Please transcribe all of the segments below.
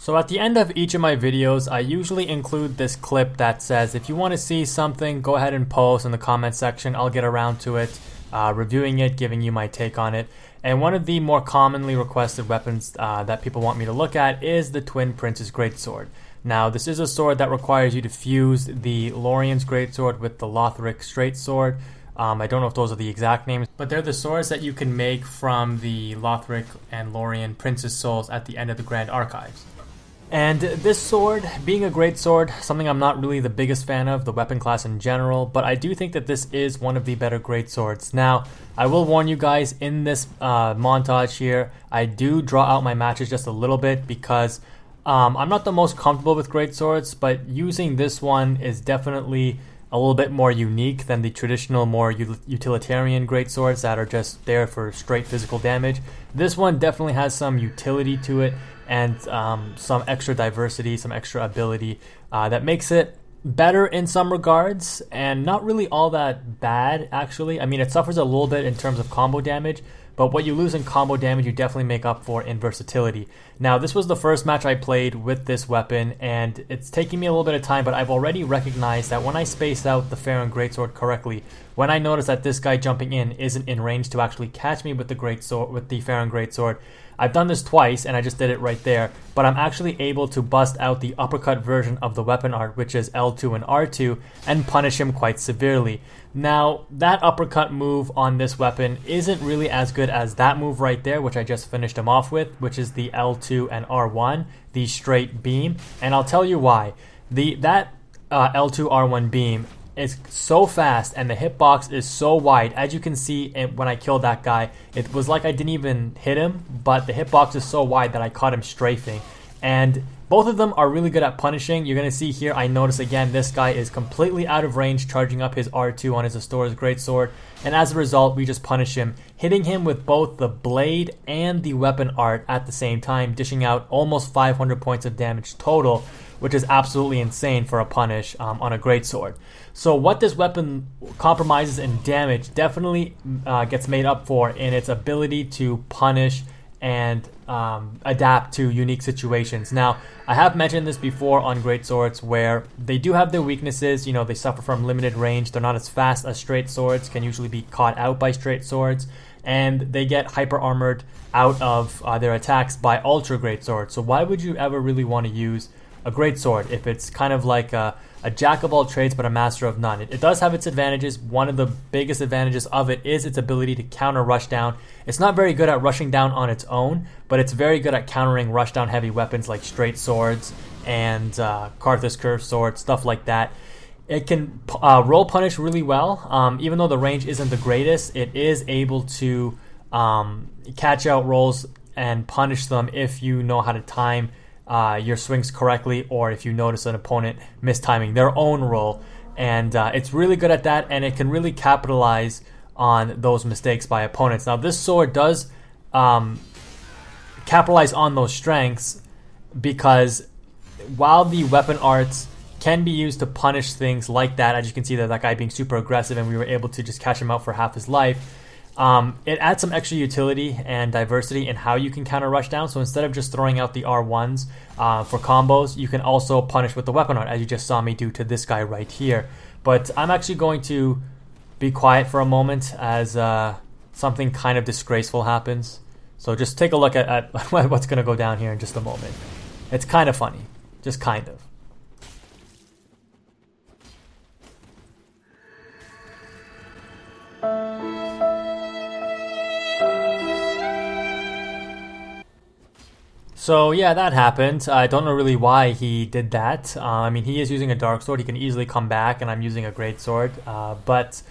So at the end of each of my videos, I usually include this clip that says, if you want to see something, go ahead and post in the comment section. I'll get around to it, reviewing it, giving you my take on it. And one of the more commonly requested weapons that people want me to look at is the Twin Prince's Greatsword. Now, this is a sword that requires you to fuse the Lorien's Greatsword with the Lothric Straight Sword. I don't know if those are the exact names, but they're the swords that you can make from the Lothric and Lorien Prince's souls at the end of the Grand Archives. And this sword, being a great sword, something I'm not really the biggest fan of, the weapon class in general, but I do think that this is one of the better great swords. Now, I will warn you guys, in this montage here, I do draw out my matches just a little bit because I'm not the most comfortable with great swords, but using this one is definitely a little bit more unique than the traditional, more utilitarian great swords that are just there for straight physical damage. This one definitely has some utility to it and some extra diversity, some extra ability that makes it better in some regards and not really all that bad, actually. I mean, it suffers a little bit in terms of combo damage, but what you lose in combo damage, you definitely make up for in versatility. Now, this was the first match I played with this weapon, and it's taking me a little bit of time, but I've already recognized that when I space out the Farron Greatsword correctly, when I notice that this guy jumping in isn't in range to actually catch me with the Greatsword, with the Farron Greatsword, I've done this twice, and I just did it right there, but I'm actually able to bust out the uppercut version of the weapon art, which is L2 and R2, and punish him quite severely. Now, that uppercut move on this weapon isn't really as good as that move right there, which I just finished him off with, which is the L2 and R1, the straight beam, and I'll tell you why. That L2 R1 beam is so fast and the hitbox is so wide. As you can see when I killed that guy, it was like I didn't even hit him, but the hitbox is so wide that I caught him strafing. And both of them are really good at punishing. You're going to see here, I notice again, this guy is completely out of range, charging up his R2 on his Astora's Greatsword, and as a result, we just punish him, hitting him with both the blade and the weapon art at the same time, dishing out almost 500 points of damage total, which is absolutely insane for a punish on a greatsword. So what this weapon compromises in damage definitely gets made up for in its ability to punish and adapt to unique situations. Now, I have mentioned this before on greatswords where they do have their weaknesses. You know, they suffer from limited range. They're not as fast as straight swords, can usually be caught out by straight swords, and they get hyper armored out of their attacks by ultra greatswords. So why would you ever really want to use a greatsword if it's kind of like a jack of all trades but a master of none? It does have its advantages. One of the biggest advantages of it is its ability to counter rush down. It's not very good at rushing down on its own, but it's very good at countering rush down heavy weapons like straight swords and Karthus curved swords, stuff like that. It can roll punish really well. Even though the range isn't the greatest, it is able to catch out rolls and punish them if you know how to time your swings correctly, or if you notice an opponent mistiming their own roll. And it's really good at that, and it can really capitalize on those mistakes by opponents. Now, this sword does capitalize on those strengths because while the weapon arts can be used to punish things like that, as you can see that guy being super aggressive and we were able to just catch him out for half his life, it adds some extra utility and diversity in how you can counter rush down. So instead of just throwing out the R1s for combos, you can also punish with the weapon art, as you just saw me do to this guy right here. But I'm actually going to be quiet for a moment as something kind of disgraceful happens. So just take a look at what's going to go down here in just a moment. It's kind of funny, just kind of. So yeah, that happened. I don't know really why he did that. I mean, he is using a dark sword. He can easily come back, and I'm using a great sword. But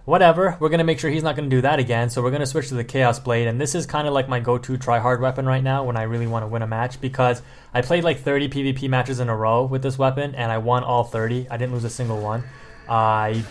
whatever. We're going to make sure he's not going to do that again. So we're going to switch to the Chaos Blade. And this is kind of like my go-to try-hard weapon right now when I really want to win a match, because I played like 30 PvP matches in a row with this weapon, and I won all 30. I didn't lose a single one. I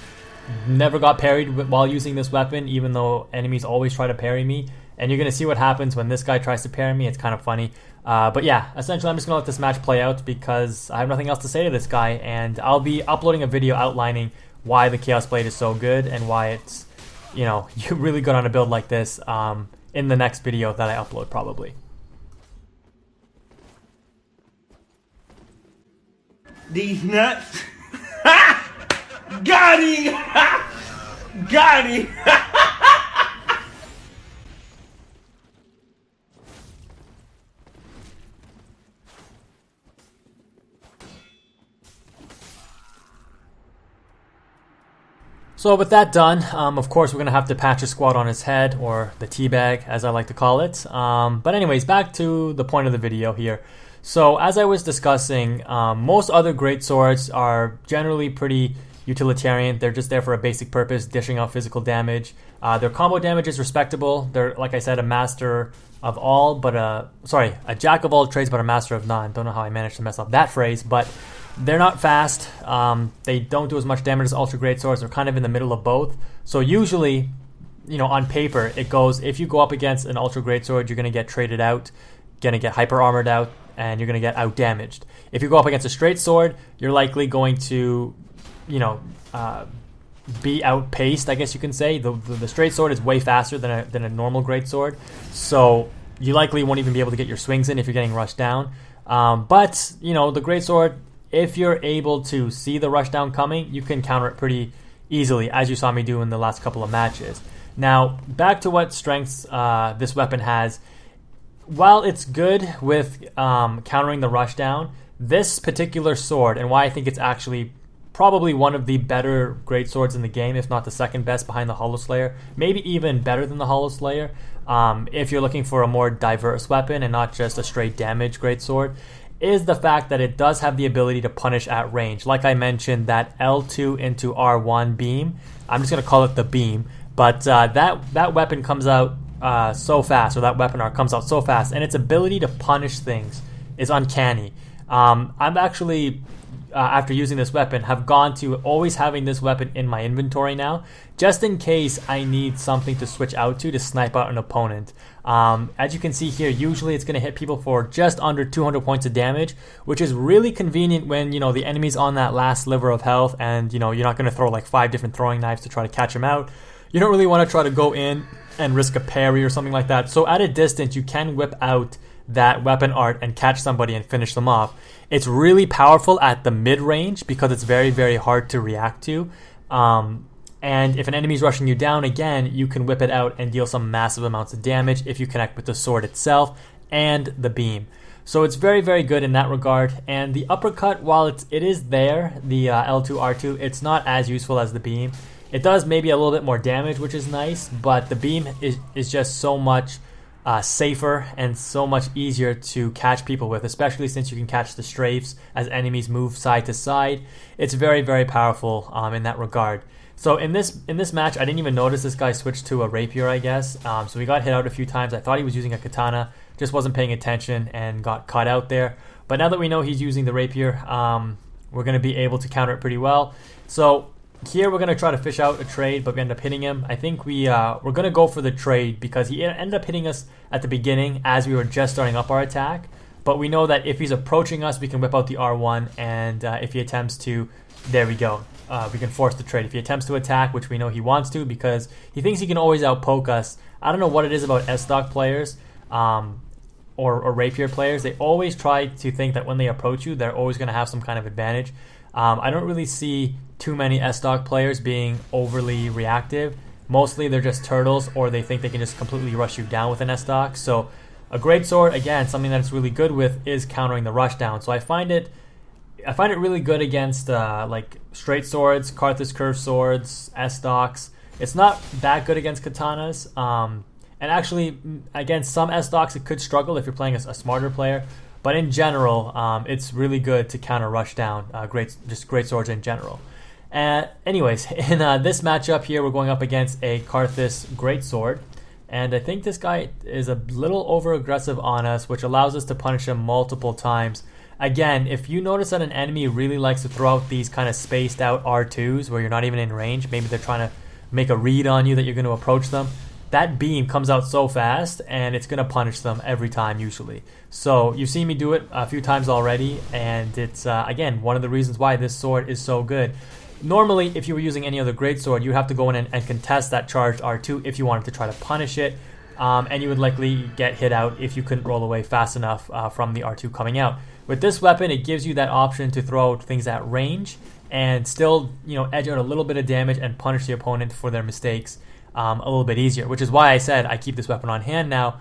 never got parried while using this weapon, even though enemies always try to parry me. And you're going to see what happens when this guy tries to parry me. It's kind of funny. But yeah, essentially I'm just going to let this match play out because I have nothing else to say to this guy. And I'll be uploading a video outlining why the Chaos Blade is so good and why it's, you know, you're really good on a build like this in the next video that I upload probably. These nuts. Got him! Got him! So with that done, of course we're going to have to patch a squad on his head, or the teabag as I like to call it. But anyways, back to the point of the video here. So as I was discussing, most other greatswords are generally pretty utilitarian. They're just there for a basic purpose, dishing out physical damage. Their combo damage is respectable. They're, like I said, a master of all, but a jack of all trades, but a master of none. Don't know how I managed to mess up that phrase, but they're not fast. They don't do as much damage as ultra greatswords. They're kind of in the middle of both. So usually, you know, on paper, it goes, if you go up against an ultra greatsword, you're going to get traded out, going to get hyper armored out, and you're going to get out damaged. If you go up against a straight sword, you're likely going to, you know, be outpaced, I guess you can say. The straight sword is way faster than a normal great sword, so you likely won't even be able to get your swings in if you're getting rushed down. But you know, the great sword, if you're able to see the rush down coming, you can counter it pretty easily, as you saw me do in the last couple of matches. Now, back to what strengths this weapon has. While it's good with countering the rush down, this particular sword, and why I think it's actually probably one of the better great swords in the game, if not the second best behind the Hollow Slayer, maybe even better than the Hollow Slayer, if you're looking for a more diverse weapon and not just a straight damage great sword, is the fact that it does have the ability to punish at range. Like I mentioned, that L2 into R1 beam, I'm just going to call it the beam, but that weapon comes out so fast, or that weapon art comes out so fast, and its ability to punish things is uncanny. I'm actually, after using this weapon, have gone to always having this weapon in my inventory now, just in case I need something to switch out to snipe out an opponent. As you can see here, usually it's going to hit people for just under 200 points of damage, which is really convenient when, you know, the enemy's on that last sliver of health, and, you know, you're not going to throw like 5 different throwing knives to try to catch him out. You don't really want to try to go in and risk a parry or something like that. So at a distance, you can whip out that weapon art and catch somebody and finish them off. It's really powerful at the mid-range because it's very, very hard to react to. And if an enemy's rushing you down, again, you can whip it out and deal some massive amounts of damage if you connect with the sword itself and the beam. So it's very, very good in that regard. And the uppercut, while it is there, the L2, R2, it's not as useful as the beam. It does maybe a little bit more damage, which is nice, but the beam is just so much safer and so much easier to catch people with, especially since you can catch the strafes as enemies move side to side. It's very, very powerful in that regard. So in this match, I didn't even notice this guy switched to a rapier, I guess. So he got hit out a few times. I thought he was using a katana, just wasn't paying attention and got caught out there. But now that we know he's using the rapier, we're going to be able to counter it pretty well. So here we're going to try to fish out a trade, but we end up hitting him. I think we're going to go for the trade because he ended up hitting us at the beginning as we were just starting up our attack. But we know that if he's approaching us, we can whip out the R1, and if he attempts to, there we go. We can force the trade. If he attempts to attack, which we know he wants to because he thinks he can always outpoke us. I don't know what it is about S-Stock players or rapier players. They always try to think that when they approach you, they're always going to have some kind of advantage. I don't really see too many S-Stock players being overly reactive. Mostly they're just turtles, or they think they can just completely rush you down with an S-Stock. So a greatsword, again, something that it's really good with is countering the rush down. So I find it really good against like straight swords, Karthus curved swords, S-Stocks. It's not that good against katanas. And actually, against some S-Stocks, it could struggle if you're playing a smarter player. But in general, it's really good to counter rush down, just great swords in general. Anyways, in this matchup here, we're going up against a Karthus greatsword, and I think this guy is a little over aggressive on us, which allows us to punish him multiple times. Again, if you notice that an enemy really likes to throw out these kind of spaced out R2s where you're not even in range, maybe they're trying to make a read on you that you're going to approach them, that beam comes out so fast and it's going to punish them every time usually. So you've seen me do it a few times already, and it's again one of the reasons why this sword is so good. Normally, if you were using any other greatsword, you'd have to go in and contest that charged R2 if you wanted to try to punish it, and you would likely get hit out if you couldn't roll away fast enough from the R2 coming out. With this weapon, it gives you that option to throw out things at range and still, edge out a little bit of damage and punish the opponent for their mistakes a little bit easier, which is why I said I keep this weapon on hand now,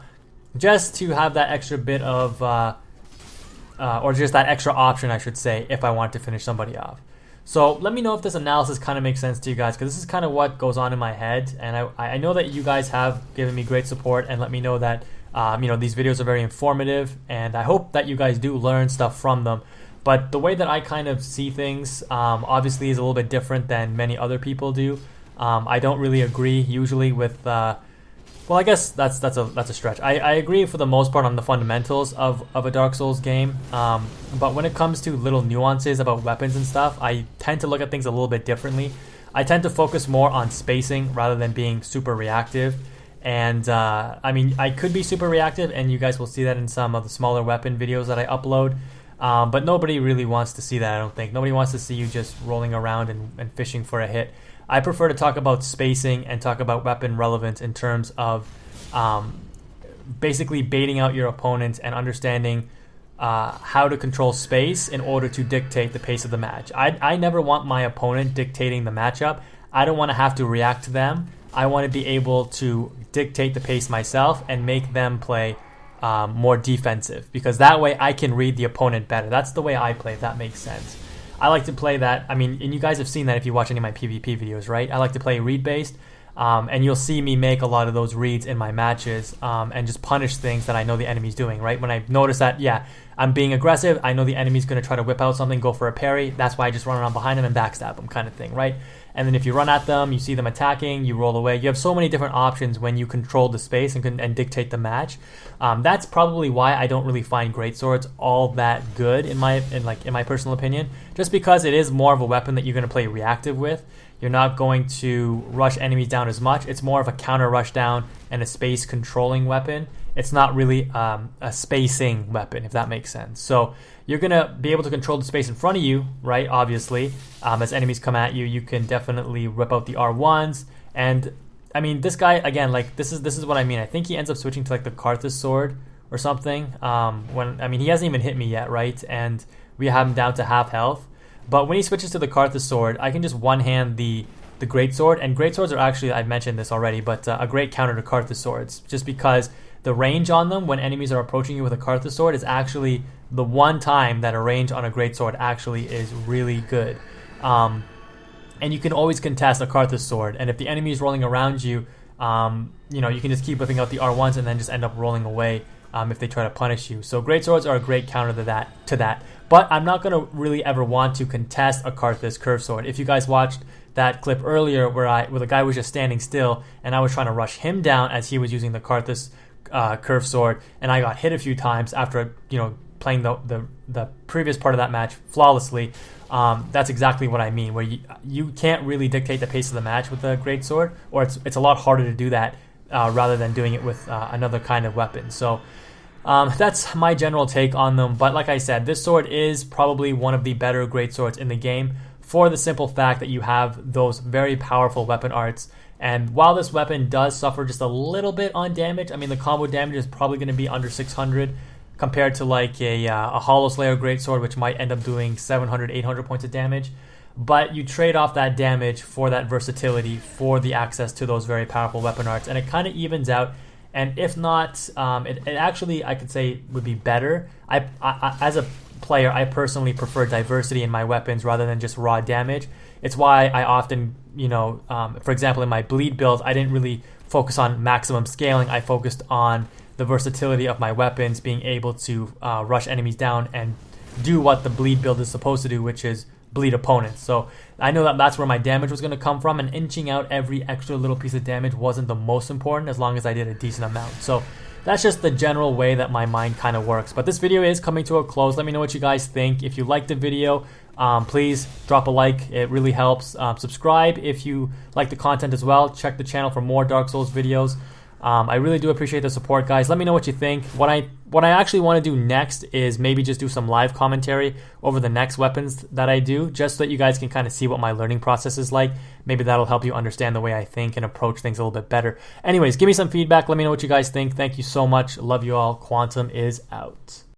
just to have that extra bit of, or just that extra option, I should say, if I want to finish somebody off. So let me know if this analysis kind of makes sense to you guys, because this is kind of what goes on in my head, and I know that you guys have given me great support and let me know that these videos are very informative, and I hope that you guys do learn stuff from them. But the way that I kind of see things obviously is a little bit different than many other people do. I don't really agree usually with well, I guess that's a stretch. I agree for the most part on the fundamentals of a Dark Souls game, but when it comes to little nuances about weapons and stuff, I tend to look at things a little bit differently. I tend to focus more on spacing rather than being super reactive. And I mean, I could be super reactive, and you guys will see that in some of the smaller weapon videos that I upload. But nobody really wants to see that, I don't think. Nobody wants to see you just rolling around and fishing for a hit. I prefer to talk about spacing and talk about weapon relevance in terms of basically baiting out your opponent and understanding how to control space in order to dictate the pace of the match. I never want my opponent dictating the matchup. I don't want to have to react to them. I want to be able to dictate the pace myself and make them play more defensive, because that way I can read the opponent better. That's the way I play, if that makes sense. I like to play that, and you guys have seen that if you watch any of my PvP videos, right? I like to play read-based, and you'll see me make a lot of those reads in my matches and just punish things that I know the enemy's doing, right? When I notice that, yeah, I'm being aggressive, I know the enemy's going to try to whip out something, go for a parry, that's why I just run around behind them and backstab them, kind of thing, right? And then if you run at them, you see them attacking, you roll away. You have so many different options when you control the space and dictate the match. That's probably why I don't really find Greatswords all that good in my personal opinion. Just because it is more of a weapon that you're going to play reactive with. You're not going to rush enemies down as much. It's more of a counter rush down and a space controlling weapon. It's not really a spacing weapon, if that makes sense. So you're going to be able to control the space in front of you, right? Obviously, as enemies come at you, you can definitely rip out the R1s. And I mean, this guy, again, like this is what I mean. I think he ends up switching to like the Karthus sword or something. He hasn't even hit me yet, right? And we have him down to half health. But when he switches to the Karthus sword, I can just one-hand the Greatsword. And Greatswords are actually, I mentioned this already, but a great counter to Karthus swords, just because the range on them when enemies are approaching you with a Karthus sword is actually the one time that a range on a Greatsword actually is really good. And you can always contest a Karthus sword, and if the enemy is rolling around you, you can just keep whipping out the R1s and then just end up rolling away if they try to punish you. So Greatswords are a great counter to that. But I'm not going to really ever want to contest a Karthus curve sword. If you guys watched that clip earlier where the guy was just standing still and I was trying to rush him down as he was using the Karthus curve sword, and I got hit a few times after playing the previous part of that match flawlessly. That's exactly what I mean, where you can't really dictate the pace of the match with a Greatsword, or it's a lot harder to do that rather than doing it with another kind of weapon. So that's my general take on them. But like I said, this sword is probably one of the better Greatswords in the game for the simple fact that you have those very powerful weapon arts. And while this weapon does suffer just a little bit on damage, the combo damage is probably going to be under 600 compared to like a Hollow Slayer Greatsword, which might end up doing 700, 800 points of damage. But you trade off that damage for that versatility, for the access to those very powerful weapon arts, and it kind of evens out. And if not, it actually, I could say, would be better. I as a player, I personally prefer diversity in my weapons rather than just raw damage. It's why I often, for example, in my bleed build, I didn't really focus on maximum scaling. I focused on the versatility of my weapons, being able to rush enemies down and do what the bleed build is supposed to do, which is bleed opponents. So I know that that's where my damage was going to come from, and inching out every extra little piece of damage wasn't the most important as long as I did a decent amount. So that's just the general way that my mind kind of works. But this video is coming to a close. Let me know what you guys think. If you liked the video, please drop a like. It really helps. Subscribe if you like the content as well. Check the channel for more Dark Souls videos. I really do appreciate the support, guys. Let me know what you think. What I actually want to do next is maybe just do some live commentary over the next weapons that I do, just so that you guys can kind of see what my learning process is like. Maybe that'll help you understand the way I think and approach things a little bit better. Anyways, give me some feedback. Let me know what you guys think. Thank you so much. Love you all. Quantum is out.